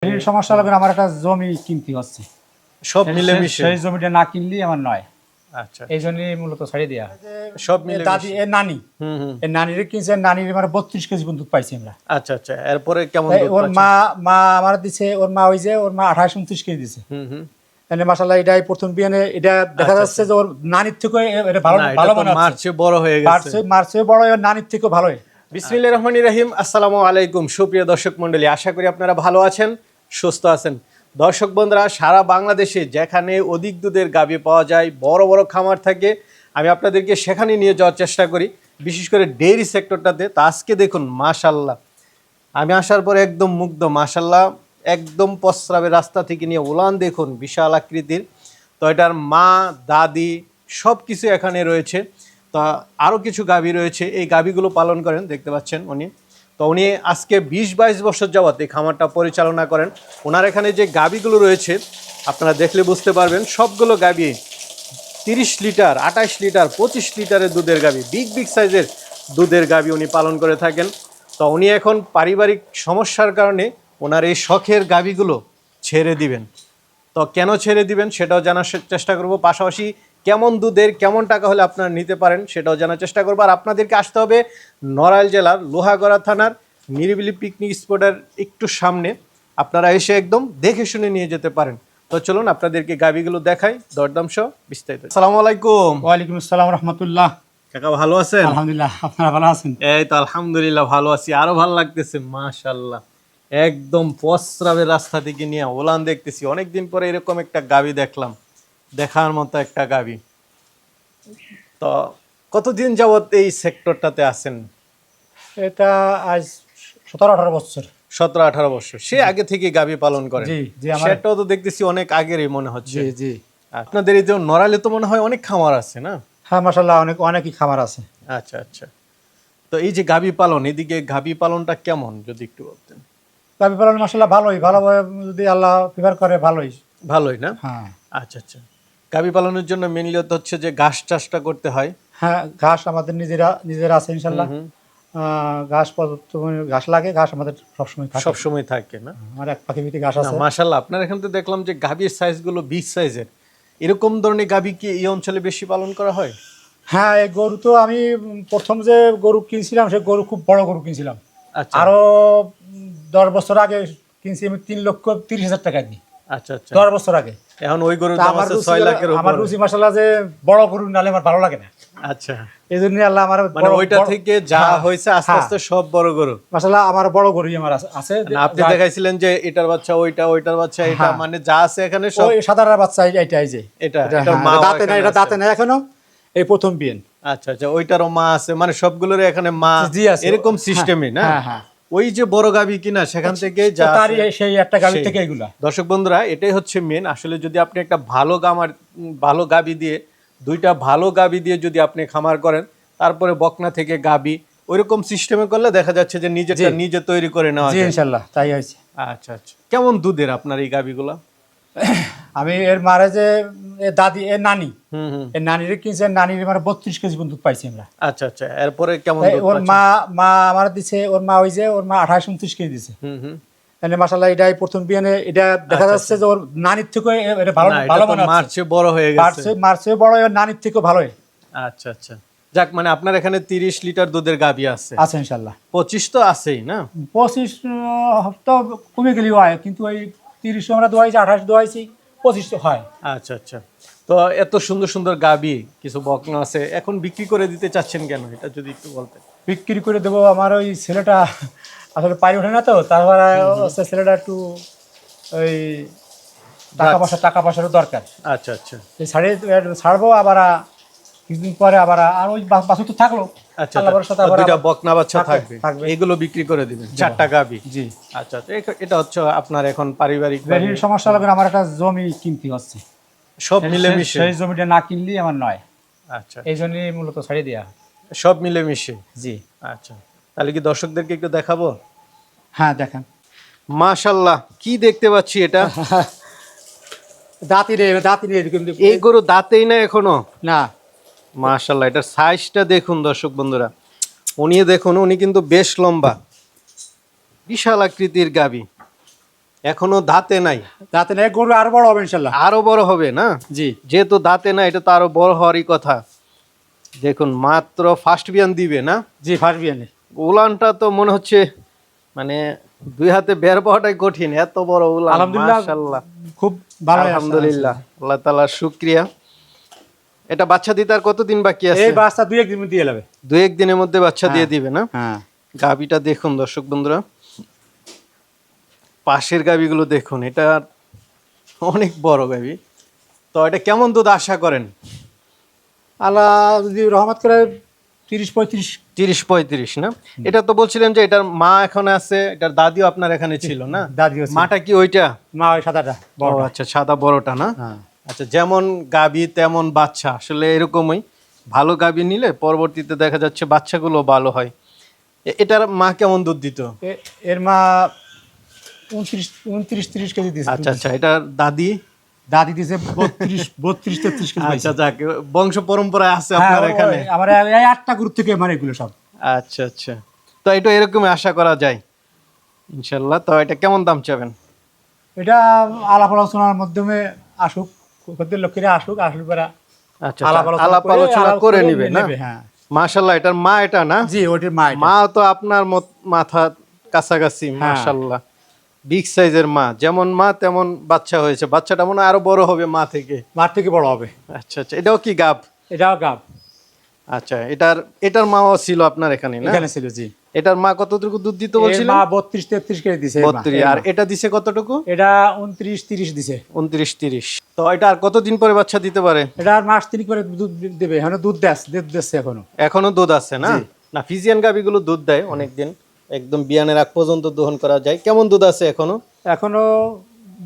এই সমস্যা হলো আমার একটা জমি কিনতে হচ্ছে, সব মিলেমিশে। সেই জমিটা না কিনলেই আমার নয়। আচ্ছা, এই জন্যই মূলত ছাড়িয়ে দেওয়া। সব মিলে দাদি এর নানি, এর নানির কিনছে, নানির মানে 32 কেজি দুধ পাইছি আমরা। আচ্ছা আচ্ছা, এরপরে কেমন দুধ ওর পাচ্ছেন? মা আমার দিছে, ওর মা ওই যে ওর মা 28-29 কেজি দিছে। মানে মাশাআল্লাহ, এটাই প্রথম বিয়ানে এটা দেখা যাচ্ছে যে ওর নানির থেকে এটা ভালো ভালো মনে হচ্ছে। মার্চে বড় হয়ে গেছে, মার্চে বড়, ওর নানির থেকে ভালো। বিসমিল্লাহির রহমানির রহিম। আসসালামু আলাইকুম সুপ্রিয় দর্শক মণ্ডলী, আশা করি আপনারা ভালো আছেন, সুস্থ আছেন। দর্শক বন্ধুরা, সারা বাংলাদেশে যেখানে অধিক দুধের গাভী পাওয়া যায়, বড় বড় খামার থাকে, আমি আপনাদেরকে সেখানে নিয়ে যাওয়ার চেষ্টা করি, বিশেষ করে ডেইরি সেক্টরটাতে। তা আজকে দেখুন মাশাল্লাহ, আমি আসার পরে একদম মুগ্ধ। মাশাল্লাহ, একদম প্রস্রাবের রাস্তা থেকে নিয়ে উলান দেখুন বিশাল আকৃতির। তো এটার মা দাদি সব কিছু এখানে রয়েছে। তা আরও কিছু গাভী রয়েছে, এই গাভীগুলো পালন করেন, দেখতে পাচ্ছেন উনি। তো উনি আজকে 20-22 বছর যাবত এই খামারটা পরিচালনা করেন। ওনার এখানে যে গাভীগুলো রয়েছে আপনারা দেখলে বুঝতে পারবেন, সবগুলো গাভী 30 লিটার, 28 লিটার, 25 লিটারের দুধের গাভী, বিগ সাইজের দুধের গাভী উনি পালন করে থাকেন। তো উনি এখন পারিবারিক সমস্যার কারণে ওনার এই শখের গাভীগুলো ছেড়ে দিবেন। তো কেন ছেড়ে দিবেন সেটাও জানার চেষ্টা করব, পাশাপাশি কেমন দুধের কেমন টাকা হলে আপনারা নিতে পারেন সেটাও জানার চেষ্টা করবো। আর আপনাদেরকে আসতে হবে নড়াইল জেলার লোহাগড়া থানার নিরিবিলি পিকনিক স্পটের একটু সামনে। আপনারা এসে একদম দেখে শুনে নিয়ে যেতে পারেন। তো চলুন আপনাদেরকে গাভীগুলো দেখাই, দরদাম সহ বিস্তারিত। আসসালামু আলাইকুম। ওয়ালাইকুম আসসালাম রাহমাতুল্লাহ। কাকা ভালো আছেন? আলহামদুলিল্লাহ, আপনারা ভালো আছেন? এই তো আলহামদুলিল্লাহ ভালো আছি, আরো ভালো লাগতেছে মাশাআল্লাহ। একদম প্রস্রাবের রাস্তা থেকে নিয়ে ওলান দেখতেছি, অনেকদিন পরে এরকম একটা গাভী দেখলাম, দেখার মতো একটা গাভী। তো কতদিন যাবত এই সেক্টরটাতে আছেন? এটা আজ 17-18 বছর। 17-18 বছর। সে আগে থেকে গাভী পালন করেন? জি জি, সেটাও তো দেখতেছি অনেক আগেরই মনে হচ্ছে। জি জি। আপনাদের এই যে নড়াইলে তো মনে হয় অনেক খামার আছে না? হ্যাঁ মাশাআল্লাহ, অনেকই খামার আছে। আচ্ছা আচ্ছা। তো এই যে গাভী পালন, এদিকে গাভী পালনটা কেমন যদি একটু বলতেন? গাভী পালন মাশাআল্লাহ ভালোই, ভালোভাবে যদি আল্লাহ ফেভার করে ভালোই। ভালোই না? হ্যাঁ। আচ্ছা আচ্ছা। গাভী পালনের জন্য মেইনলি হচ্ছে যে ঘাস চাষটা করতে হয়। হ্যাঁ, ঘাস আমাদের নিজেরা আছে ইনশাআল্লাহ। ঘাস পর্যাপ্ত ঘাস লাগে, ঘাস আমাদের সবসময় থাকে না? আমার এক পাখি ভিতরে ঘাস আছে। মাশাআল্লাহ, আপনার এখানে তো দেখলাম যে গাভীর সাইজগুলো বিগ সাইজের। এরকম ধরনের গাভী কি এই অঞ্চলে বেশি পালন করা হয়? হ্যাঁ, এই গরু তো আমি প্রথম যে গরু কিনছিলাম, সে গরু খুব বড় গরু কিনছিলাম। আচ্ছা। আরো 10 বছর আগে কিনছি আমি 3,30,000 টাকা দিয়ে। আচ্ছা আচ্ছা। 10 বছর আগে। এখন ওই গরুর দাম আছে 6 লাখের উপরে। আমার রুচি মাশাআল্লাহ যে বড় গরু নালে আমার ভালো লাগে না। আচ্ছা। এইজন্য আল্লাহ আমার মানে ওইটা থেকে যা হইছে আস্তে আস্তে সব বড় গরু। মাশাআল্লাহ আমার বড় গরুই আমার আছে। আপনি দেখাইছিলেন যে এটার বাচ্চা ওইটা, ওইটার বাচ্চা এটা, মানে যা আছে এখানে সব। ওই সাদার বাচ্চা এইটাই যে। এটা মা দাঁতে না এখনো, এই প্রথম বিয়েন। আচ্ছা আচ্ছা, ওইটারও মা আছে, মানে সবগুলোর এখানে মা এরকম সিস্টেমই না? হ্যাঁ হ্যাঁ। ওই যে বড় গাভী কিনা সেখান থেকে যা তারই সেই একটা গাভী থেকে এগুলা। দর্শক বন্ধুরা, এটাই হচ্ছে মেন। আসলে যদি আপনি একটা ভালো গাভী দিয়ে, দুইটা ভালো গাভী দিয়ে যদি আপনি খামার করেন, তারপরে বকনা থেকে গাভী ওইরকম সিস্টেমে করলে দেখা যাচ্ছে যে নিজে তৈরি করে নেওয়া যায়। ইনশাআল্লাহ তাই হয়েছে। আচ্ছা আচ্ছা। কেমন দুধের আপনার এই গাভীগুলা? আমি এর মারে যে দাদি এর নানি, এর নানির কিনছে, নানির মানে 32 কেজি দুধ পাইছি আমরা। আচ্ছা আচ্ছা। এরপরে কেমন দুধ ওর পাচ্ছেন? মা আমার দিছে, ওর মা ওই যে ওর মা 28-29 কেজি দিছে। মানে মাশাআল্লাহ, এটাই প্রথম বিয়ানে এটা দেখা যাচ্ছে যে ওর নানির থেকে এটা ভালো ভালো মনে হচ্ছে। মার্চে বড় হয়ে গেছে, মার্চে বড়, ওর নানির থেকে ভালো। আচ্ছা আচ্ছা। যাক, মানে আপনার এখানে 30 লিটার দুধের গাভী আছে ইনশাআল্লাহ। 25 তো আছেই না? 25 তো কমে গেলেও হয়, কিন্তু ওই 30 আমরা দোয়াইছি, 28 দোয়াইছি, 25 তো হয়। আচ্ছা আচ্ছা। তো এত সুন্দর সুন্দর গাভী, কিছু বকনা আছে, এখন বিক্রি করে দিতে চাচ্ছেন কেন, এটা যদি একটু বলতেন। বিক্রি করে দেবো, আমার ওই ছেলেটা আসলে পাই ওঠে না, তো তারপরে ছেলেটা একটু ওই টাকা পয়সারও দরকার। আচ্ছা আচ্ছা। ছাড়বো আবার কিছুদিন পরে, আবার আর ওই বাছুর তো থাকলো। আচ্ছা, দুইটা বকনা বাচ্চা থাকবে, এগুলো বিক্রি করে দিবেন, 4টা গাভী। জি। আচ্ছা, এটা হচ্ছে আপনার এখন পারিবারিক সমস্যা হলো আমার একটা জমি কিনতে হচ্ছে, সব মিলেমিশে। সেই জমিটা না কিনলেই আমার নয়। আচ্ছা, এই জন্যই মূলত ছাড়িয়ে দেওয়া। সব মিলেমিশে। জি। আচ্ছা, তাহলে কি দর্শকদেরকে একটু দেখাবো? হ্যাঁ দেখেন। মাশাআল্লাহ, কি দেখতে পাচ্ছি এটা? দাঁতি রে এই গরু দাঁতেই না এখনো? না। মাশাআল্লাহ, এটার সাইজটা দেখুন দর্শক বন্ধুরা। উনি দেখুন, উনি কিন্তু বেশ লম্বা, বিশাল আকৃতির গাভী। এখনো দাঁতে নাই, যাতে না গরু আরো বড় হবে ইনশাল্লাহ। আরো বড় হবে না? জি যেহেতু দাঁতে না, এটা তো আরো বড় হওয়ারই কথা। দেখুন মাত্র ফার্স্ট বিয়ান দিবে না? জি ফার্স্ট বিয়ানে। উলানটা তো মনে হচ্ছে মানে দুই হাতে বের পাওয়াটাই কঠিন, এত বড় উলান। আলহামদুলিল্লাহ মাশাআল্লাহ, খুব ভালো। আলহামদুলিল্লাহ, আল্লাহ তাআলার শুকরিয়া। এটা বাচ্চা দিতে আর কতদিন বাকি আছে? এই বাচ্চা 2-1 দিন দিয়ে যাবে। 2-1 দিনের মধ্যে বাচ্চা দিয়ে দিবে না? হ্যাঁ গাবিটা দেখুন দর্শক বন্ধুরা, পাশের গাবিগুলো দেখুন, এটা অনেক বড় গাবি। তো এটা কেমন দুধ আশা করেন? আল্লাহ যদি রহমত করে 30-35। 30-35 না? এটা তো বলছিলেন যে এটার মা এখন আছে, এটার দাদিও আপনার এখানে ছিল না? দাদিও ছিল। মাটা কি ওইটা? মা ওই সাদাটা ও বড়। আচ্ছা, সাদা বড়টা না? হ্যাঁ আচ্ছা, যেমন গাবি তেমন বাচ্চা, আসলে এরকমই। ভালো গাবি নিলে পরবর্তীতে দেখা যাচ্ছে বাচ্চাগুলো ভালো হয়। এটার মা কেমন দুধ দিত? এর মা 29-30 কেজি দিয়েছে। আচ্ছা আচ্ছা, এটার দাদি? দাদি দিয়েছে 32-33 কেজি। আচ্ছা, যাক, বংশ পরম্পরায় আছে হ্যাঁ, আপনার এখানে। আমার এই 8টা গ্রুপ থেকে আমার এগুলো সব। আচ্ছা আচ্ছা, তো এটা এরকমই আশা করা যায় ইনশাল্লাহ। তো এটা কেমন দাম চাবেন? এটা আলাপ আলোচনার মাধ্যমে আসুক, খদ্দের লোকেরা আসুক, আসলে পরে আচ্ছা, আলাপ আলোচনা করে নিবে না? হ্যাঁ মাশাআল্লাহ, এটার মা এটা না? জি ওটির মা এটা। মা তো আপনার মাথা কাছাকাছি, মাশাআল্লাহ, বিগ সাইজের মা। যেমন মা তেমন বাচ্চা হয়েছে। বাচ্চাটা মনে হয় আরো বড় হবে মা থেকে। মার থেকে বড় হবে। আচ্ছা আচ্ছা, এটাও কি গাব? এটাও গাব। আচ্ছা, এটার মাও ছিল আপনার এখানে না? এখানে ছিল জি। এটার মা কতটুকু দুধ দিতে এর বলছিলেন? মা 32-33 কেজি দিছে। 32। আর এটা দিছে কতটুকু? এটা 29-30 দিছে। 29-30। তো এটা আর কতদিন পরে বাচ্চা দিতে পারে? এটা আর মাস 3 করে দুধ দেবে। এখনো দুধ দিচ্ছে এখনো। এখনো দুধ আছে না? না, ফিজিয়ান গাবিগুলো দুধ দেয় অনেকদিন, একদম বিয়ানের আগ পর্যন্ত দহন করা যায়। কেমন দুধ আছে এখনো? এখনো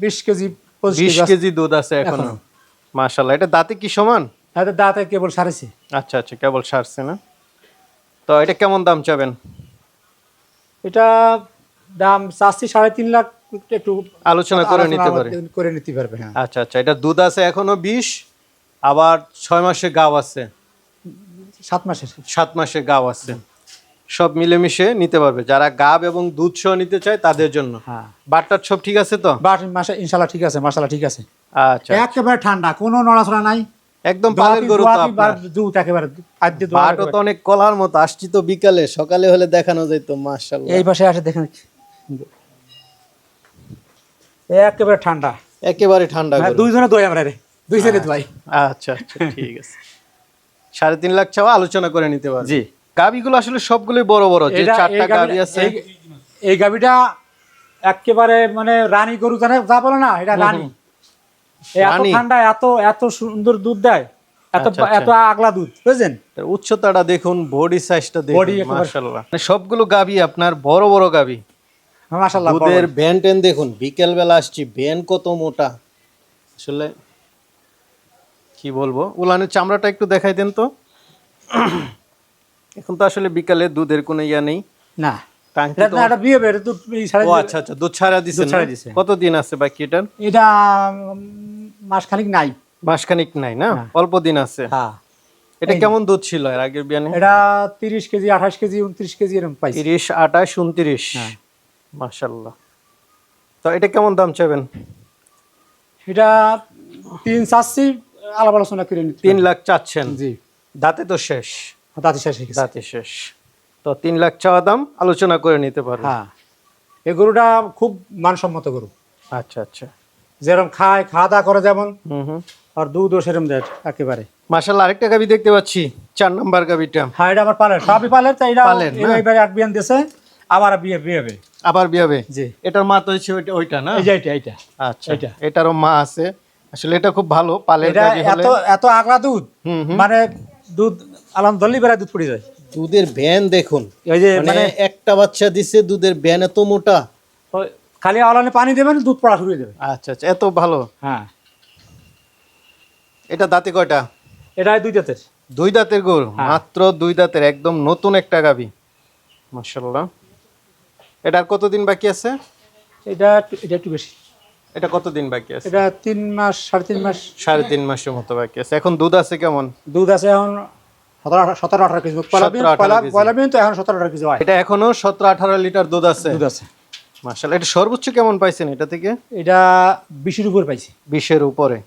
20 কেজি 20 কেজি দুধ আছে এখনো। মাশাআল্লাহ, এটা দাঁতে কি সমান? তাদের দাঁতে কেবল সারেছে। আচ্ছা আচ্ছা, কেবল সারছে না? তো এটা কেমন দাম চাবেন? এটা দাম চাচ্ছি 3.5 লাখ। একটু আলোচনা করে নিতে পারে। করে নিতে পারবে। হ্যাঁ আচ্ছা আচ্ছা, এটা দুধ আছে এখনো 20, আবার 6 মাসের গাব আছে, 7 মাসের। 7 মাসের গাব আছে, সব মিলেমিশে নিতে পারবে যারা গাব এবং দুধ সহ নিতে চায় তাদের জন্য। হ্যাঁ বাটটার সব ঠিক আছে তো? বাট মাসে ইনশাআল্লাহ ঠিক আছে, মাশাআল্লাহ ঠিক আছে। আচ্ছা, একেবারে ঠান্ডা, কোনো নড়াচড়া নাই। একদম পালের গরু তো আপনার। দুধ একেবারে আদ্য দুধ। বাটও তো অনেক কলার মতো। আসছি তো বিকালে, সকালে হলে দেখানো যেত। মাশাআল্লাহ, এই পাশে আসে দেখেন, একেবারে ঠান্ডা, একেবারে ঠান্ডা গরু। দুইজনে দই আমরা রে, দুইজনে দই। আচ্ছা আচ্ছা, ঠিক আছে। 3.5 লাখ চাওয়া, আলোচনা করে নিতে পারবে। জি, গাবিগুলো আসলে সবগুলোই বড় বড়, যে 4টা গাবি আছে। এই গাবিটা একেবারে মানে রানী গরু জানে যা বলে না, এটা রানী। এত ঠান্ডা, এত এত সুন্দর দুধ দেয়, এত এত আগলা দুধ, বুঝছেন? উচ্চতাটা দেখুন, বডি সাইজটা দেখুন, মাশাআল্লাহ। মানে সবগুলো গাবি আপনার বড় বড় গাবি। মাশাআল্লাহ, দুধের ভ্যান টেন দেখুন, বিকেল বেলা আসছি, ভ্যান কত মোটা, আসলে কি বলবো। উলানের চামড়াটা একটু দেখাই দেন তো। এখন তো আসলে বিকালে দুধের কোনো ইয়া নেই না। টাঙ্কি তো। এটা বিয়ে বের দুধ ও আচ্ছা আচ্ছা, দুধ ছাড়া দিছে। কতদিন আছে বাকি এটার? এটা মাসখানিক নাই। মাসখানিক নাই না? অল্প দিন আছে। হ্যাঁ। এটা কেমন দুধ ছিল এর আগের বিয়ানে? এটা 30 কেজি, 28 কেজি, 29 কেজি এরকম পাইছি। 30, 28, 29। হ্যাঁ। মাশাআল্লাহ। তো এটা কেমন দাম চাবেন? এটা 3 চাচ্ছি, আলাপ আলোচনা করে নিতে। 3 লাখ চাচ্ছেন? জি। দাঁতে তো শেষ? দাঁতে শেষ হয়ে গেছে। দাঁতে শেষ। তো 3 লাখ চাওয়া দাম, আলোচনা করে নিতে পারবেন। হ্যাঁ, এই গরুটা খুব মানসম্মত গরু। আচ্ছা আচ্ছা, যেরকম খাওয়া দাওয়া করে যেমন, হুম। আর দুধও সেরকম দেয় একেবারে। মাশাআল্লাহ, আরেকটা গাবি দেখতে পাচ্ছি, 4 নাম্বার গাবিটা। হ্যাঁ, এটা আমার পালের, সবই পালের। তাই এটা পালের না? এইবারে এক বিয়ান দিয়েছে, আবার বিয়ে হবে। আবার বিয়াবে? জি। এটার মা তো হচ্ছে ওইটা না? এই যে এইটা। আচ্ছা, এটারও মা আছে। আসলে এটা খুব ভালো পালের এটা গাবি হলে। এত এত আগলা দুধ, মানে দুধ আলহামদুলিল্লাহ বেলা দুধ পড়ে যায়। দুধের ভ্যান দেখুন, এই যে মানে একটা বাচ্চা দিছে, দুধের ভ্যান এত মোটা। খালি আলানে পানি দেবেন, দুধ পড়া শুরু হয়ে যাবে। আচ্ছা আচ্ছা, এত ভালো। হ্যাঁ। এটা দাঁতে কয়টা? এটা 2 দাঁতের। 2 দাঁতের গরু, মাত্র 2 দাঁতের, একদম নতুন একটা গাবি। মাশাআল্লাহ। এটার কতদিন বাকি আছে? এটা একটু বেশি। এটা কতদিন বাকি আছে? এটা 3 মাস, 3.5 মাস। 3.5 মাসের মতো বাকি আছে। এখন দুধ আছে কেমন? দুধ আছে এখন 17-18 কেজি। পয়লা বিন তো এখন 17-18 কেজি হয়। এটা এখনো 17-18 লিটার দুধ আছে। দুধ আছে। মাশাআল্লাহ, এটা সর্বোচ্চ কেমন পাইছেন এটা থেকে? এটা 20-এর উপর পাইছি। 20-এর উপরে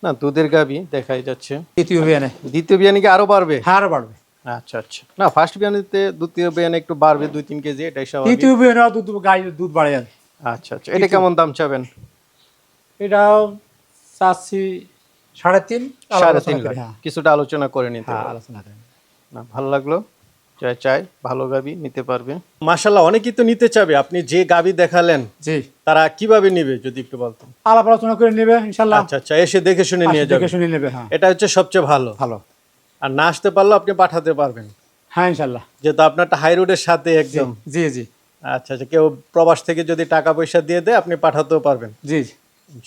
না, দুধের গাভী দেখাই যাচ্ছে। দ্বিতীয় বিয়ানে দ্বিতীয় বিয়ানে কি আরো বাড়বে? হ্যাঁ আরো বাড়বে। আচ্ছা আচ্ছা, না ফার্স্ট বিয়ানেতে দ্বিতীয় বিয়ানে একটু বাড়বে 2-3 কেজি, এটাই স্বাভাবিক। তৃতীয় বিয়ানে গাড়ির দুধ বাড়ে যাবে। আচ্ছা আচ্ছা, এটা কেমন দাম চাবেন? এটাও চাচ্ছি 3.5 3.5 লাখ, কিছুটা আলোচনা করে নিতে হ্যাঁ পারবেন। আলোচনা করেন। না ভালো লাগলো, চাই ভালো গাভী নিতে পারবে। মাশাআল্লাহ, অনেকেই তো নিতে চাবে, আপনি যে গাভী দেখালেন জি, তারা কিভাবে নিবে যদি একটু বলতেন? আলাপ আলোচনা করে নেবে ইনশাআল্লাহ। আচ্ছা আচ্ছা, এসে দেখে শুনে নিয়ে যাবে, দেখে শুনে নেবে। হ্যাঁ এটা হচ্ছে সবচেয়ে ভালো। ভালো। আর না আসতে পারলেও আপনি পাঠাতে পারবেন, হ্যাঁ ইনশাআল্লাহ। যেহেতু আপনারটা হাই রোডের সাথে একদম। জি জি আচ্ছা আচ্ছা, কেউ প্রবাস থেকে যদি টাকা পয়সা দিয়ে দেয় আপনি পাঠাতেও পারবেন জি। ইনশাআল্লাহ।